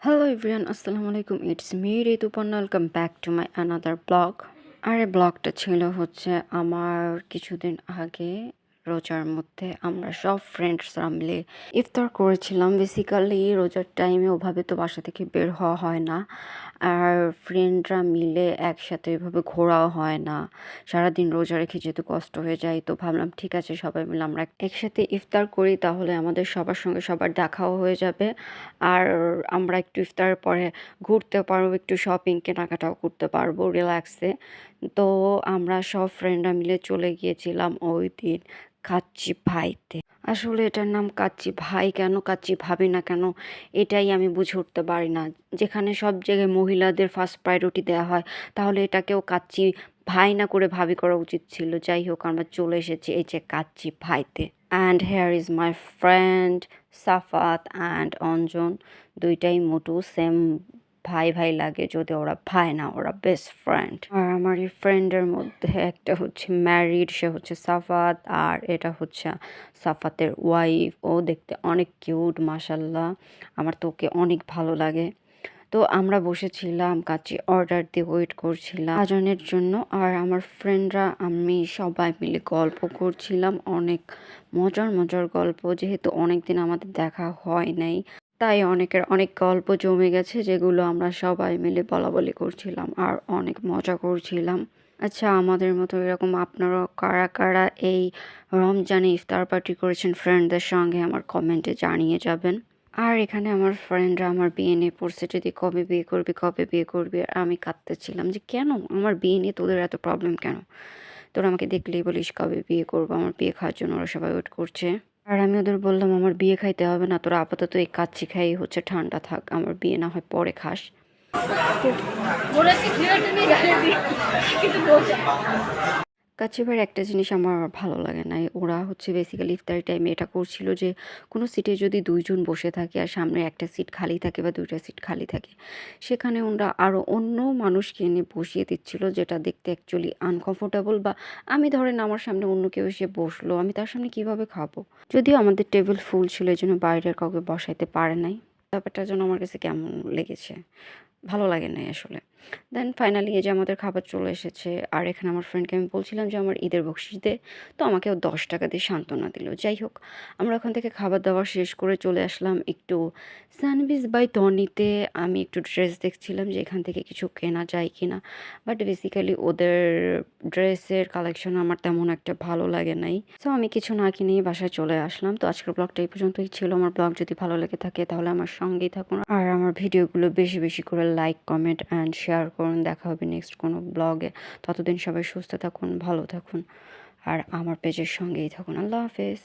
Hello everyone, আসসালামু আলাইকুম। It's me Rituparna. Welcome back to my another blog. আর এই ব্লগটা ছিল হচ্ছে আমার কিছুদিন আগে রোজার মধ্যে আমরা সব ফ্রেন্ডসরা মিলে ইফতার করেছিলাম। বেসিক্যালি রোজার টাইমে ওভাবে তো বাসা থেকে বের হওয়া হয় না, আর ফ্রেন্ডরা মিলে একসাথে এভাবে ঘোরাও হয় না। সারাদিন রোজা রেখে যেহেতু কষ্ট হয়ে যায়, তো ভাবলাম ঠিক আছে সবাই মিলে আমরা একসাথে ইফতার করি, তাহলে আমাদের সবার সঙ্গে সবার দেখাও হয়ে যাবে। আর আমরা একটু ইফতারের পরে ঘুরতে পারবো, একটু শপিং কেনাকাটাও করতে পারবো রিল্যাক্সে। তো আমরা সব ফ্রেন্ডরা মিলে চলে গিয়েছিলাম ওই দিন কাচ্চি ভাইতে। আসলে এটার নাম কাচ্চি ভাই কেন, কাচ্চি ভাবি না কেন, এটাই আমি বুঝে উঠতে পারি না। যেখানে সব জায়গায় মহিলাদের ফার্স্ট প্রায়োরিটি দেওয়া হয়, তাহলে এটাকেও কাচ্চি ভাই না করে ভাবি করা উচিত ছিল। যাই হোক, আমরা চলে এসেছি এই যে কাচ্চি ভাইতে। And here is my friend Safat and Anjan. দুইটাই মোটু সেম ভাই ভাই লাগে, যদি ওরা ভাই না, ওরা বেস্ট ফ্রেন্ড। আর আমার এই ফ্রেন্ডের মধ্যে একটা হচ্ছে ম্যারিড, সে হচ্ছে সাফাত, আর এটা হচ্ছে সাফাতের ওয়াইফ। ও দেখতে অনেক কিউট, মাশাল্লাহ। আমার তো ওকে অনেক ভালো লাগে। তো আমরা বসেছিলাম কাচ্চি অর্ডার দিয়ে ওয়েট করছিলাম আজানের জন্য। আর আমার ফ্রেন্ডরা আমি সবাই মিলে গল্প করছিলাম, অনেক মজার মজার গল্প। যেহেতু অনেক দিন আমাদের দেখা হয় নাই, তাই অনেকের অনেক গল্প জমে গেছে, যেগুলো আমরা সবাই মিলে বলাবলি করছিলাম আর অনেক মজা করছিলাম। আচ্ছা, আমাদের মতো এরকম আপনারা কারা কারা এই রমজানে ইফতার পার্টি করেছেন ফ্রেন্ডদের সঙ্গে, আমার কমেন্টে জানিয়ে যাবেন। আর এখানে আমার ফ্রেন্ডরা আমার বিয়ে নিয়ে পড়ছে, যদি কবে বিয়ে করবি কবে বিয়ে করবি। আর আমি কাঁদতেছিলাম যে কেন আমার বিয়ে নিয়ে তোদের এত প্রবলেম কেন, তোরা আমাকে দেখলেই বলিস কবে বিয়ে করবো। আমার বিয়ে খাওয়ার জন্য ওরা সবাই ওয়েট করছে। আর আমি ওদের বললাম আমার বিয়ে খাইতে হবে না, তোরা আপাতত এই কাচ্চি খাই হচ্ছে ঠান্ডা থাক, আমার বিয়ে না হয় পরে খাস। কাচ্চিবার একটা জিনিস আমার ভালো লাগে না, ওরা হচ্ছে বেসিক্যালি ইফতারি টাইমে এটা করছিল যে কোনো সিটে যদি দুইজন বসে থাকে আর সামনে একটা সিট খালি থাকে বা দুইটা সিট খালি থাকে, সেখানে ওরা আরও অন্য মানুষকে এনে বসিয়ে দিচ্ছিল, যেটা দেখতে অ্যাকচুয়ালি আনকমফোর্টেবল। বা আমি ধরেন আমার সামনে অন্য কেউ এসে বসলো, আমি তার সামনে কিভাবে খাবো? যদিও আমাদের টেবিল ফুল ছিল, এই জন্য বাইরের কাউকে বসাইতে পারে নাই। ব্যাপারটার জন্য আমার কাছে কেমন লেগেছে, ভালো লাগে নাই আসলে। দেন ফাইনালি এই যে আমাদের খাবার চলে এসেছে। আর এখানে আমার ফ্রেন্ডকে আমি বলছিলাম যে আমার ঈদের বকশিস দে, তো আমাকেও 10 টাকা দিয়ে সান্ত্বনা দিল। যাই হোক, আমরা ওখান থেকে খাবার দাবার শেষ করে চলে আসলাম একটু স্যান্ডউইচ বাই টনিতে। আমি একটু ড্রেস দেখছিলাম যে এখান থেকে কিছু কেনা যায় কি না, বাট বেসিক্যালি ওদের ড্রেসের কালেকশন আমার তেমন একটা ভালো লাগে নাই। সো আমি কিছু না কিনেই বাসায় চলে আসলাম। তো আজকের ব্লগটা এই পর্যন্তই ছিল। আমার ব্লগ যদি ভালো লেগে থাকে তাহলে আমার সঙ্গেই থাকুন, আর আমার ভিডিওগুলো বেশি বেশি করে লাইক কমেন্ট অ্যান্ড শেয়ার করুন। দেখা হবে নেক্সট কোনো ব্লগে। ততদিন সবাই সুস্থ থাকুন, ভালো থাকুন, আর আমার পেজের সঙ্গেই থাকুন। আল্লাহ হাফেজ।